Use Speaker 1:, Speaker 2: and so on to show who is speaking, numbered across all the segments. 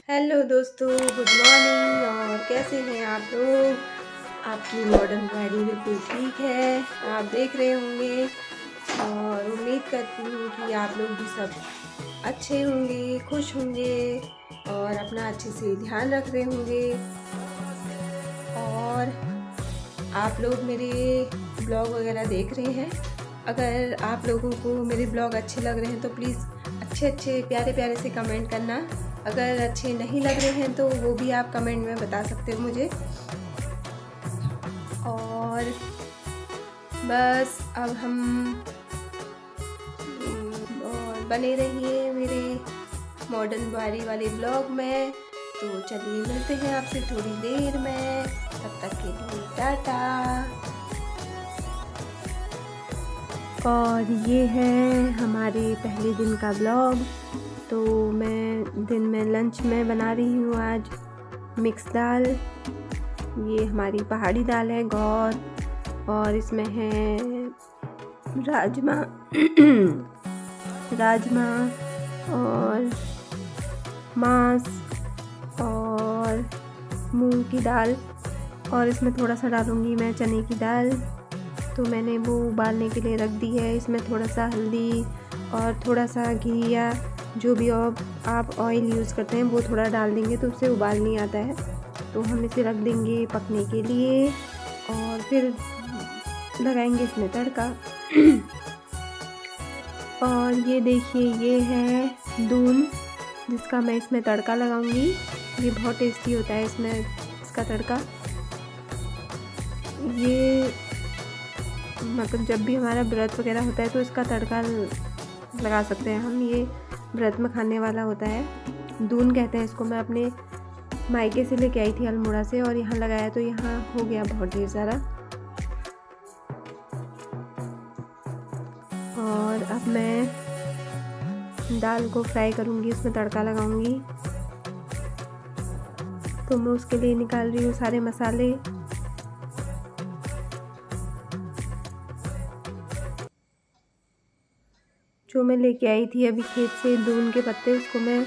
Speaker 1: Hello दोस्तों, good morning. और कैसे हैं आप लोग? आपकी मॉडर्न डायरी बिल्कुल ठीक है, आप देख रहे होंगे। और उम्मीद करती हूँ कि आप लोग भी सब अच्छे होंगे, खुश होंगे और अपना अच्छे से ध्यान रख रहे होंगे। और आप लोग मेरे ब्लॉग वगैरह देख रहे हैं। अगर आप लोगों को मेरे ब्लॉग अच्छे लग रहे हैं तो प्लीज़ अच्छे अच्छे प्यारे प्यारे से कमेंट करना। अगर अच्छे नहीं लग रहे हैं तो वो भी आप कमेंट में बता सकते हो मुझे। और बस अब हम और बने रहिए मेरे मॉडर्न डायरी वाले ब्लॉग में। तो चलिए मिलते हैं आपसे थोड़ी देर में, तब तक के लिए टाटा। और ये है हमारे पहले दिन का ब्लॉग। तो मैं दिन में लंच में बना रही हूँ आज मिक्स दाल। ये हमारी पहाड़ी दाल है, गौर। और इसमें है राजमा राजमा और मांस और मूंग की दाल। और इसमें थोड़ा सा डालूंगी मैं चने की दाल। तो मैंने वो उबालने के लिए रख दी है। इसमें थोड़ा सा हल्दी और थोड़ा सा घी या जो भी आप ऑयल यूज़ करते हैं वो थोड़ा डाल देंगे तो उससे उबाल नहीं आता है। तो हम इसे रख देंगे पकने के लिए और फिर लगाएंगे इसमें तड़का। और ये देखिए, ये है दून जिसका मैं इसमें तड़का लगाऊंगी। ये बहुत टेस्टी होता है इसमें इसका तड़का। ये मतलब जब भी हमारा व्रत वगैरह होता है तो इसका तड़का लगा सकते हैं हम। ये व्रत में खाने वाला होता है, दून कहते हैं इसको। मैं अपने मायके से लेके आई थी अल्मोड़ा से और यहाँ लगाया तो यहाँ हो गया बहुत ढेर सारा। और अब मैं दाल को फ्राई करूँगी, उसमें तड़का लगाऊंगी। तो मैं उसके लिए निकाल रही हूँ सारे मसाले। जो मैं लेके आई थी अभी खेत से दून के पत्ते, उसको मैं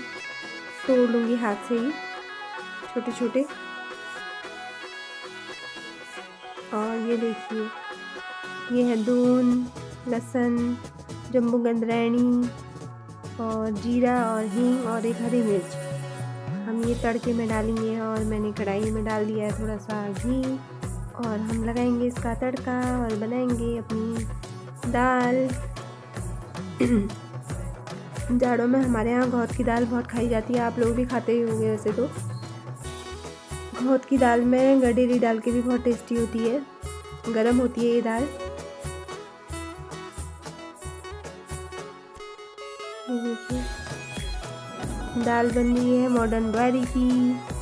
Speaker 1: तोड़ लूँगी हाथ से ही छोटे छोटे। और ये देखिए, ये है दून, लहसुन, जम्बू गंदरैनी और जीरा और हींग और एक हरी मिर्च। हम ये तड़के में डालेंगे। और मैंने कढ़ाई में डाल दिया है थोड़ा सा घी और हम लगाएंगे इसका तड़का और बनाएंगे अपनी दाल। जाड़ों में हमारे यहाँ घौद की दाल बहुत खाई जाती है, आप लोग भी खाते ही होंगे वैसे तो। घौद की दाल में गडेरी डाल के भी बहुत टेस्टी होती है, गरम होती है ये दाल। देखिए, दाल बन रही है मॉडर्न डायरी की।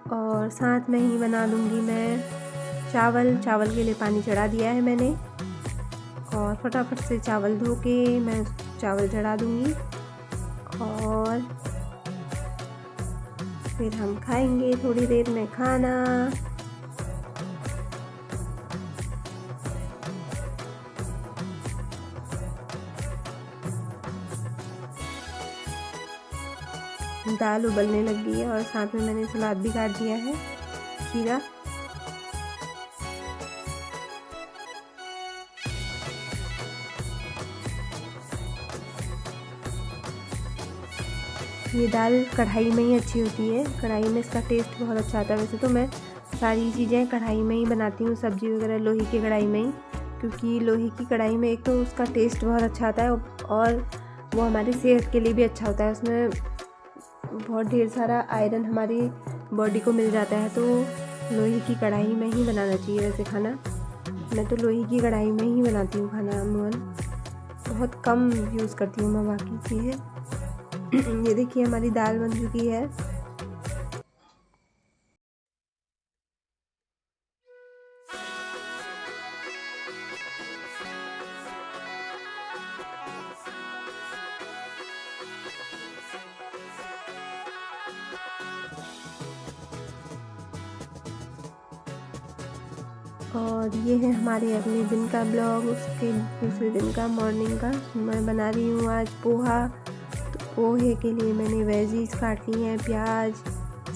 Speaker 1: और साथ में ही बना लूँगी मैं चावल के लिए पानी चढ़ा दिया है मैंने। और फटाफट से चावल धो के मैं चावल चढ़ा दूँगी और फिर हम खाएंगे थोड़ी देर में खाना। दाल उबलने लग गई है और साथ में मैंने सलाद भी काट दिया है, खीरा। ये दाल कढ़ाई में ही अच्छी होती है, कढ़ाई में इसका टेस्ट बहुत अच्छा आता है। वैसे तो मैं सारी चीज़ें कढ़ाई में ही बनाती हूँ, सब्ज़ी वगैरह लोहे की कढ़ाई में ही, क्योंकि लोहे की कढ़ाई में एक तो उसका टेस्ट बहुत अच्छा आता है और वो हमारी सेहत के लिए भी अच्छा होता है। उसमें बहुत ढेर सारा आयरन हमारी बॉडी को मिल जाता है। तो लोहे की कढ़ाई में ही बनाना चाहिए वैसे खाना। मैं तो लोहे की कढ़ाई में ही बनाती हूँ खाना अमूमन, बहुत कम यूज़ करती हूँ मैं बाकी चीज़ें। ये देखिए हमारी दाल बन चुकी है। और ये है हमारे अगले दिन का ब्लॉग, उसके दूसरे दिन का मॉर्निंग का। मैं बना रही हूँ आज पोहा। तो पोहे के लिए मैंने वेजीज काट ली हैं, प्याज,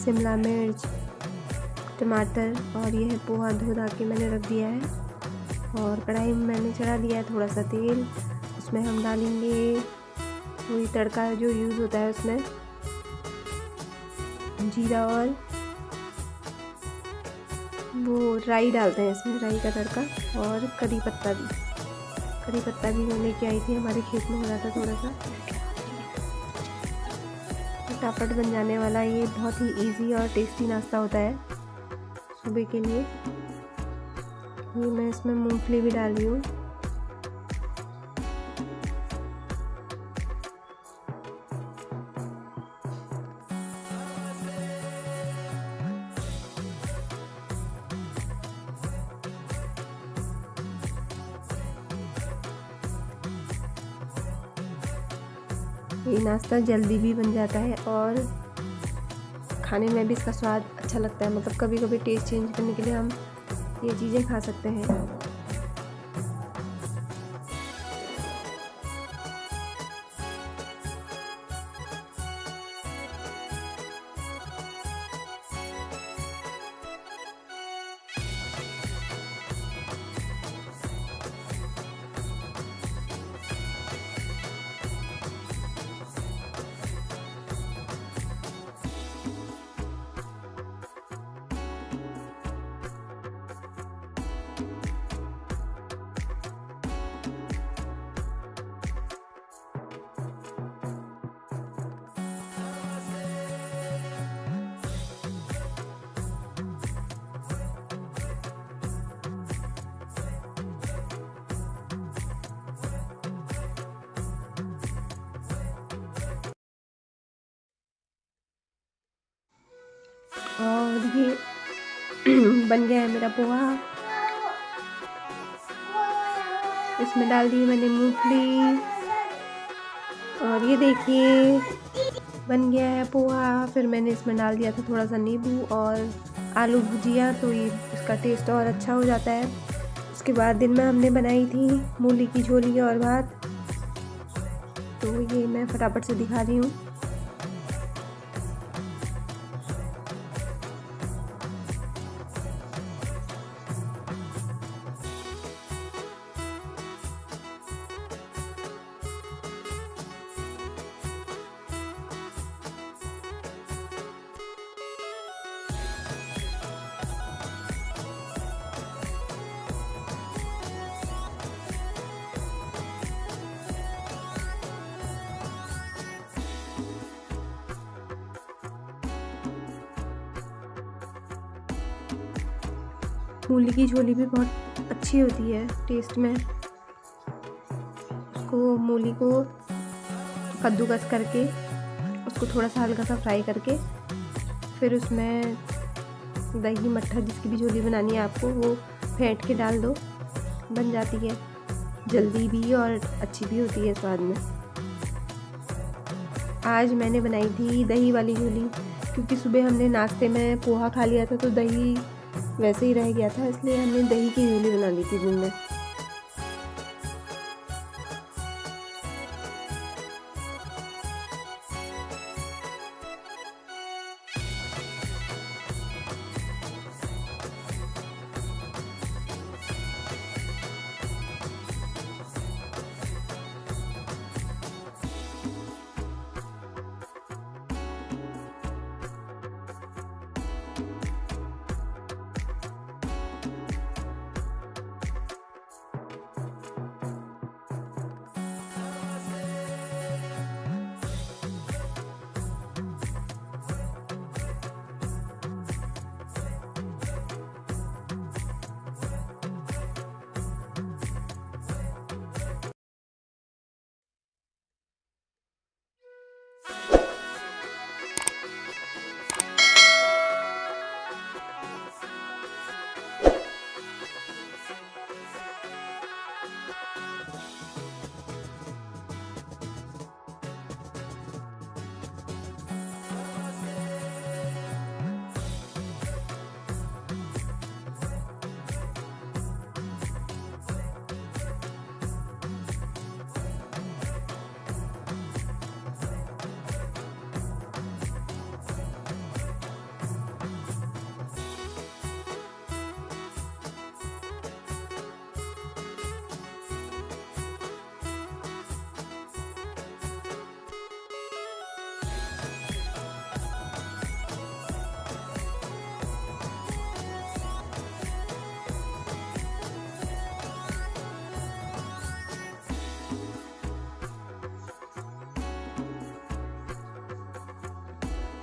Speaker 1: शिमला मिर्च, टमाटर, और ये है पोहा धो धा के मैंने रख दिया है। और कढ़ाई में मैंने चढ़ा दिया है थोड़ा सा तेल, उसमें हम डालेंगे वही तड़का जो यूज़ होता है, उसमें जीरा और वो राई डालते हैं इसमें, राई का तड़का, और करी पत्ता भी मैं लेके आई थी, हमारे खेत में हो रहा था थोड़ा सा। फटाफट बन जाने वाला ये बहुत ही इजी और टेस्टी नाश्ता होता है सुबह के लिए। ये मैं इसमें मूंगफली भी डाल रही हूँ। ये नाश्ता जल्दी भी बन जाता है और खाने में भी इसका स्वाद अच्छा लगता है। मतलब कभी कभी टेस्ट चेंज करने के लिए हम ये चीज़ें खा सकते हैं। और ये बन गया है मेरा पोहा। इसमें डाल दी मैंने मूंगफली, और ये देखिए बन गया है पोहा। फिर मैंने इसमें डाल दिया था थोड़ा सा नींबू और आलू भुजिया, तो ये इसका टेस्ट और अच्छा हो जाता है। उसके बाद दिन में हमने बनाई थी मूली की झोली और भात, तो ये मैं फटाफट से दिखा रही हूँ। मूली की झोली भी बहुत अच्छी होती है टेस्ट में। उसको मूली को कद्दूकस करके उसको थोड़ा सा हल्का सा फ्राई करके फिर उसमें दही मट्ठा जिसकी भी झोली बनानी है आपको, वो फेंट के डाल दो, बन जाती है। जल्दी भी और अच्छी भी होती है स्वाद में। आज मैंने बनाई थी दही वाली झोली, क्योंकि सुबह हमने नाश्ते में पोहा खा लिया था तो दही वैसे ही रह गया था, इसलिए हमने दही की झोली बना ली थी दिन में।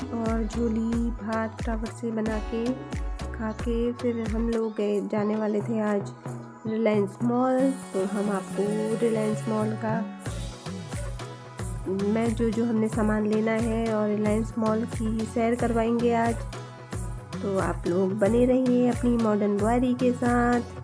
Speaker 1: और झोली भात फटाफट से बना के खा के फिर हम लोग गए जाने वाले थे आज रिलायंस मॉल। तो हम आपको रिलायंस मॉल का मैं जो हमने सामान लेना है और रिलायंस मॉल की सैर करवाएंगे आज। तो आप लोग बने रहिए अपनी मॉडर्न बुआरी के साथ।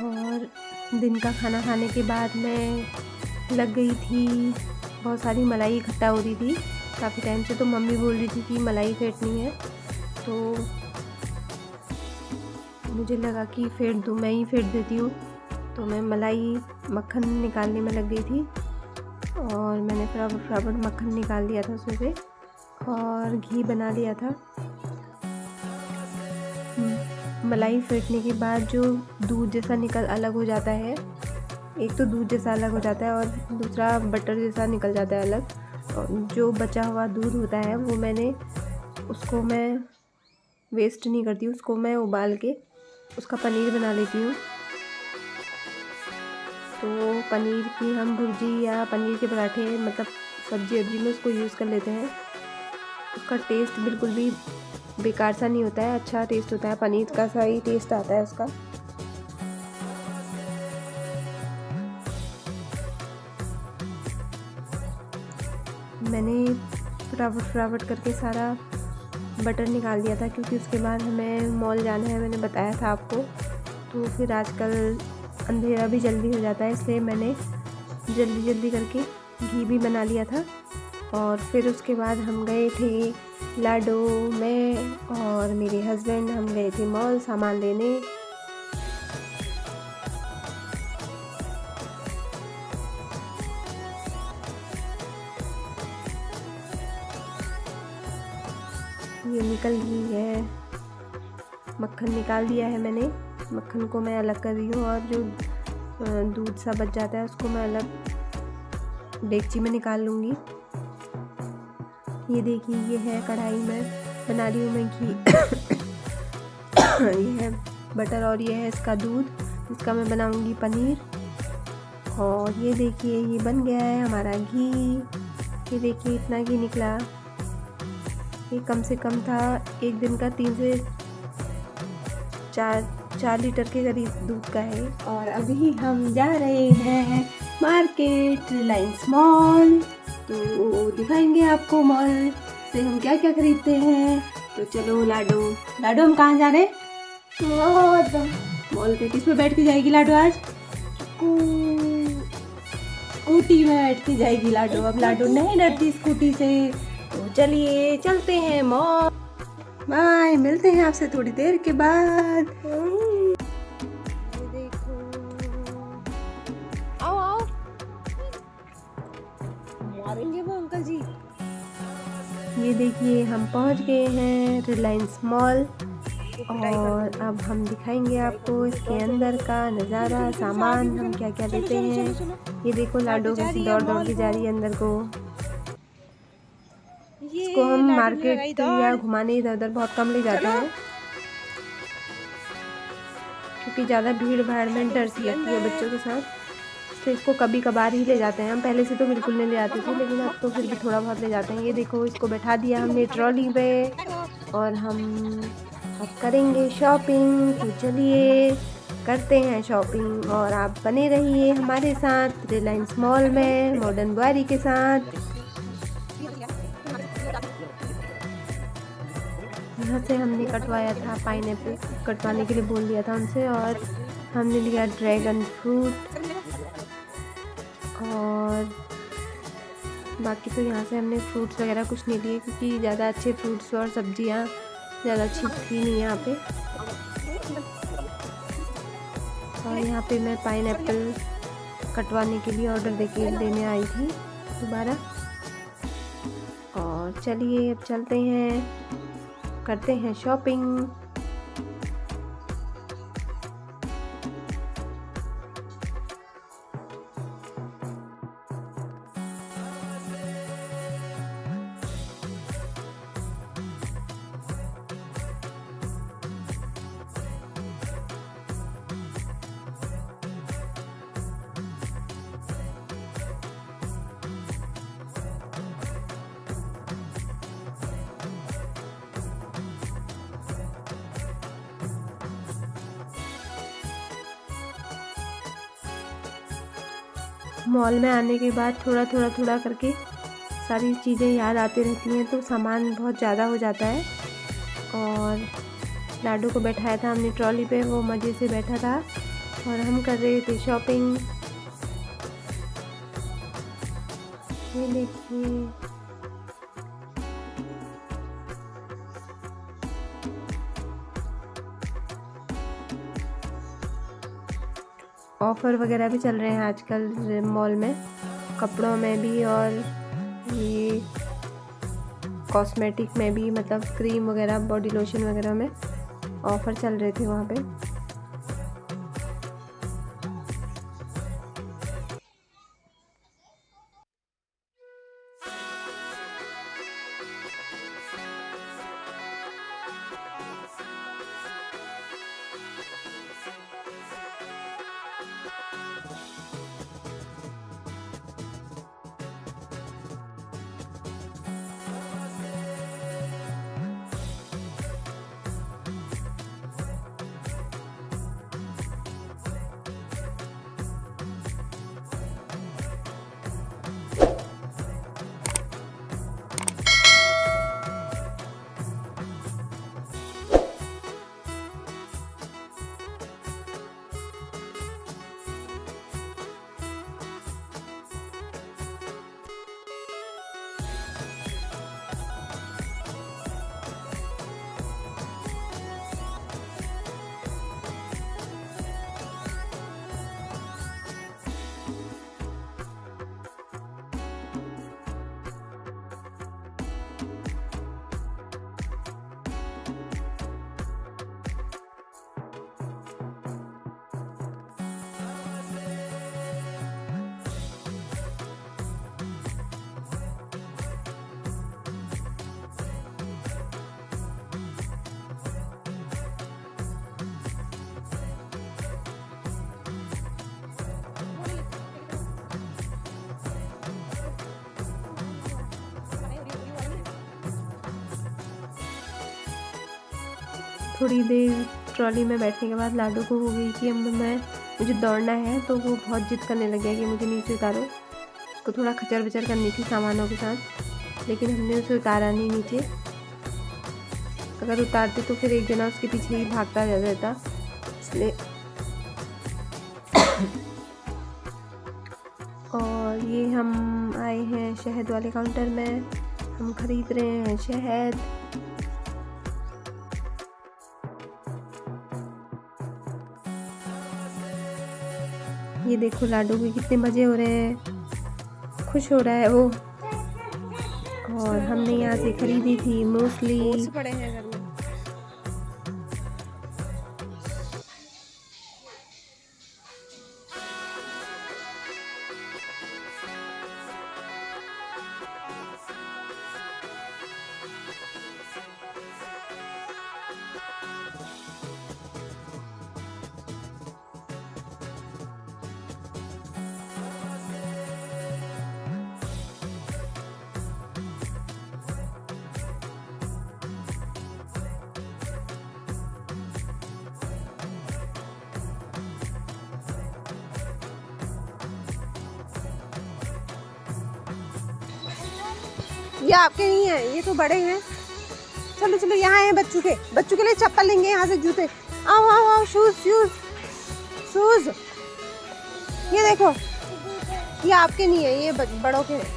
Speaker 1: और दिन का खाना खाने के बाद मैं लग गई थी, बहुत सारी मलाई इकट्ठा हो रही थी काफ़ी टाइम से। तो मम्मी बोल रही थी कि मलाई फेंटनी है, तो मुझे लगा कि फेंट दूँ, मैं ही फेंट देती हूँ। तो मैं मलाई मक्खन निकालने में लग गई थी और मैंने फटाफट मक्खन निकाल लिया था उसमें से और घी बना लिया था। मलाई फेंटने के बाद जो दूध जैसा अलग हो जाता है, एक तो दूध जैसा अलग हो जाता है और दूसरा बटर जैसा निकल जाता है अलग। और जो बचा हुआ दूध होता है वो उसको मैं वेस्ट नहीं करती हूँ, उसको मैं उबाल के उसका पनीर बना लेती हूँ। तो पनीर की हम भुर्जी या पनीर के पराठे मतलब सब्जी में उसको यूज़ कर लेते हैं। उसका टेस्ट बिल्कुल भी बेकार सा नहीं होता है, अच्छा टेस्ट होता है, पनीर का सा ही टेस्ट आता है उसका। मैंने फटाफट करके सारा बटर निकाल दिया था क्योंकि उसके बाद हमें मॉल जाना है, मैंने बताया था आपको। तो फिर आजकल अंधेरा भी जल्दी हो जाता है, इसलिए मैंने जल्दी करके घी भी बना लिया था। और फिर उसके बाद हम गए थे लाडो, मैं और मेरे हस्बैंड हम गए थे मॉल सामान लेने। ये निकल गई है, मक्खन निकाल दिया है मैंने। मक्खन को मैं अलग कर रही हूँ और जो दूध सा बच जाता है उसको मैं अलग डेगची में निकाल लूँगी। ये देखिए, ये है कढ़ाई में बना रही हूँ मैं घी। ये है बटर और ये है इसका दूध, इसका मैं बनाऊँगी पनीर। और ये देखिए, ये बन गया है हमारा घी। ये देखिए इतना घी निकला, ये कम से कम था एक दिन का 3 से 4 लीटर के करीब दूध का है। और अभी हम जा रहे हैं मार्केट रिलायंस मॉल, तो दिखाएंगे आपको मॉल से हम क्या क्या खरीदते हैं। तो चलो लाडो हम कहाँ जा रहे हैं? मॉल पे। किस पे बैठ के जाएगी लाडो आज? स्कूटी में बैठ के जाएगी लाडो। अब लाडो नहीं डरती स्कूटी से, तो चलिए चलते हैं मॉल। बाय, मिलते हैं आपसे थोड़ी देर के बाद। देखो, आओ मारेंगे वो अंकल जी। ये देखिए हम पहुंच गए हैं रिलायंस मॉल और अब हम दिखाएंगे आपको इसके अंदर का नज़ारा, सामान हम क्या क्या लेते हैं। ये देखो लाडो कैसे दौड़ के जा रही है अंदर को। इसको हम मार्केट या घुमाने इधर उधर बहुत कम ले जाते हैं क्योंकि ज़्यादा भीड़ भाड़ में डर सी लगती है बच्चों के साथ, तो इसको कभी कभार ही ले जाते हैं हम। पहले से तो बिल्कुल नहीं ले जाते थे, लेकिन अब तो फिर भी थोड़ा बहुत ले जाते हैं। ये देखो, इसको बैठा दिया हमने ट्रॉली पे और हम अब करेंगे शॉपिंग। तो चलिए करते हैं शॉपिंग और आप बने रहिए हमारे साथ रिलायंस मॉल में मॉडर्न बुआरी के साथ। यहाँ से हमने कटवाया था पाइनएप्पल, कटवाने के लिए बोल दिया था उनसे, और हमने लिया ड्रैगन फ्रूट। और बाकी तो यहाँ से हमने फ्रूट्स वगैरह कुछ नहीं लिए क्योंकि ज़्यादा अच्छे फ्रूट्स और सब्जियाँ ज़्यादा अच्छी थी नहीं यहाँ पे। और यहाँ पे मैं पाइनएप्पल कटवाने के लिए ऑर्डर देने आई थी दोबारा। और चलिए अब चलते हैं, करते हैं शॉपिंग। मॉल में आने के बाद थोड़ा करके सारी चीज़ें याद आती रहती हैं, तो सामान बहुत ज़्यादा हो जाता है। और लाडू को बैठाया था हमने ट्रॉली पे, वो मज़े से बैठा था और हम कर रहे थे शॉपिंग। ये देखिए, ऑफ़र वगैरह भी चल रहे हैं आजकल मॉल में, कपड़ों में भी और ये कॉस्मेटिक में भी, मतलब क्रीम वगैरह, बॉडी लोशन वगैरह में ऑफ़र चल रहे थे वहाँ पे। थोड़ी देर ट्रॉली में बैठने के बाद लाडू को हो गई कि अब मुझे दौड़ना है, तो वो बहुत जिद करने लग गया कि मुझे नीचे उतारो। उसको थोड़ा खचर बचर करनी थी सामानों के साथ, लेकिन हमने उसे उतारा नहीं नीचे। अगर उतारते तो फिर एक जना उसके पीछे ही भागता जा जाता, इसलिए। और ये हम आए हैं शहद वाले काउंटर में, हम खरीद रहे हैं शहद। ये देखो लाडू के कितने मज़े हो रहे हैं, खुश हो रहा है वो। और हमने यहाँ से खरीदी थी मूंगफली। पड़े हैं घर में। ये आपके नहीं है, ये तो बड़े हैं। चलो चलो, यहाँ है बच्चों के लिए चप्पल लेंगे यहाँ से, जूते। आओ आओ आओ, शूज शूज शूज। ये देखो, ये आपके नहीं है, ये बड़ों के हैं।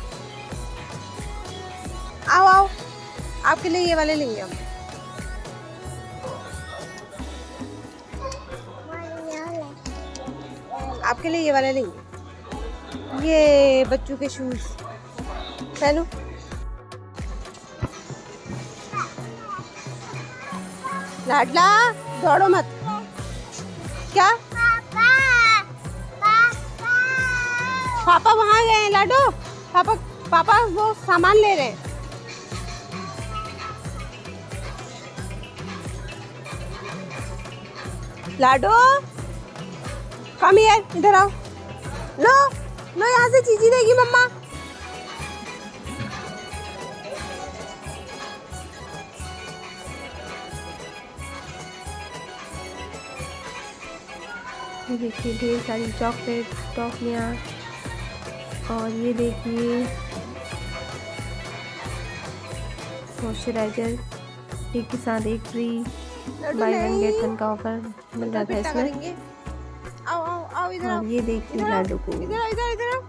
Speaker 1: आओ आओ, आपके लिए ये वाले लेंगे हम। आपके लिए ये वाले लेंगे, ये बच्चों के शूज। चलो लाडला, दौड़ो मत। क्या पापा वहाँ गए हैं लाडो, पापा वो सामान ले रहे हैं। लाडो कम हियर, इधर आओ। लो लो, यहाँ से चीजी देगी मम्मा। ये देखिए ढेर सारी चॉकलेट, टॉफियाँ, और ये देखिए मॉइस्चराइज़र एक के साथ एक free, by one get one का ऑफर मिल रहा था इसमें।
Speaker 2: आओ आओ आओ इधर आओ।
Speaker 1: और ये देखिए लाडू को
Speaker 2: इधर आओ इधर इधर आओ।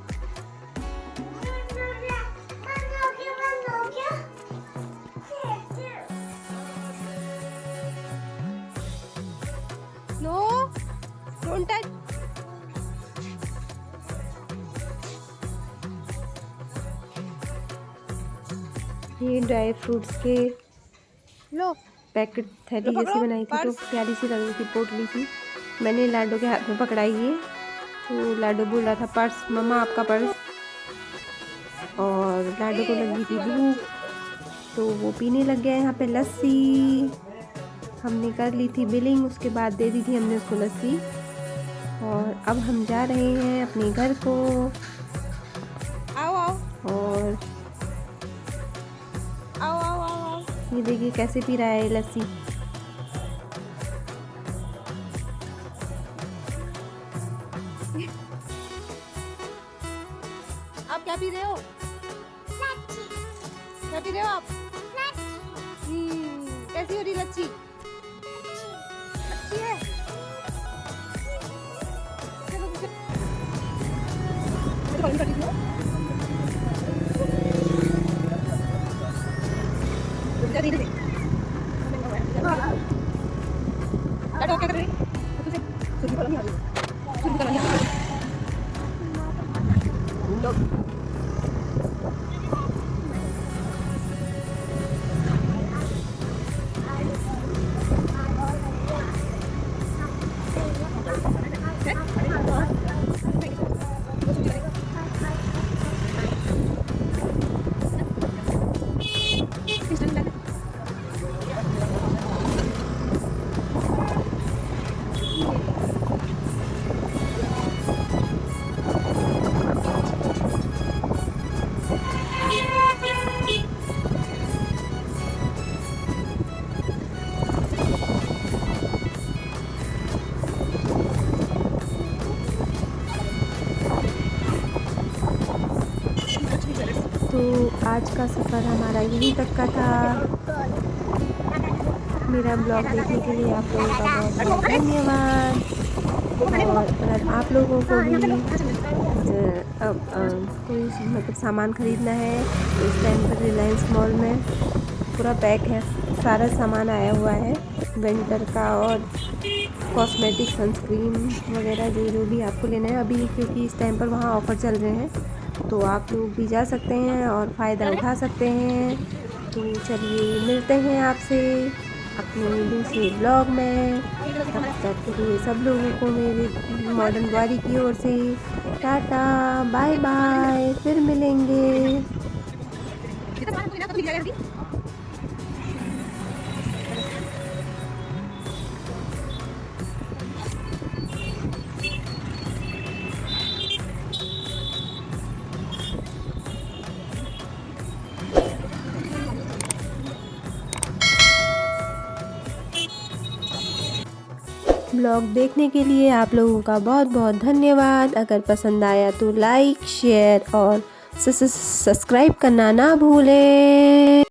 Speaker 2: No don't touch.
Speaker 1: ये ड्राई फ्रूट्स के
Speaker 2: लो
Speaker 1: पैकेट थैली जैसी बनाई थी, तो प्यारी सी लग रही थी, पोटली थी। मैंने लाडो के हाथ में पकड़ाई है, तो लाडो बोल रहा था पर्स, मम्मा आपका पर्स। और लाडो को लगी थी भूख, तो वो पीने लग गया यहाँ पे लस्सी। हमने कर ली थी बिलिंग, उसके बाद दे दी थी हमने उसको लस्सी। और अब हम जा रहे हैं अपने घर को।
Speaker 2: आओ आओ
Speaker 1: और
Speaker 2: आओ आओ आओ।
Speaker 1: ये देखिए कैसे पी रहा है लस्सी।
Speaker 2: आप क्या पी रहे हो? क्या पी रहे हो आप? कैसी हो रही लच्छी? अच्छी है।
Speaker 1: तो आज का सफ़र हमारा यहीं तक का था। मेरा ब्लॉग देखने के लिए आप लोगों का बहुत बहुत धन्यवाद। और अगर आप लोगों को भी कोई मतलब सामान ख़रीदना है तो इस टाइम पर रिलायंस मॉल में पूरा पैक है, सारा सामान आया हुआ है विंटर का, और कॉस्मेटिक, सनस्क्रीन वगैरह जो भी आपको लेना है अभी, क्योंकि इस टाइम पर वहाँ ऑफ़र चल रहे हैं, तो आप लोग भी जा सकते हैं और फ़ायदा उठा सकते हैं। तो चलिए मिलते हैं आपसे अपने दूसरे ब्लॉग में। तब तक के लिए सब लोगों को मेरी मॉडर्न ग्वारी की ओर से टाटा बाय बाय, फिर मिलेंगे। ब्लॉग देखने के लिए आप लोगों का बहुत बहुत धन्यवाद। अगर पसंद आया तो लाइक, शेयर और सब्सक्राइब करना ना भूलें।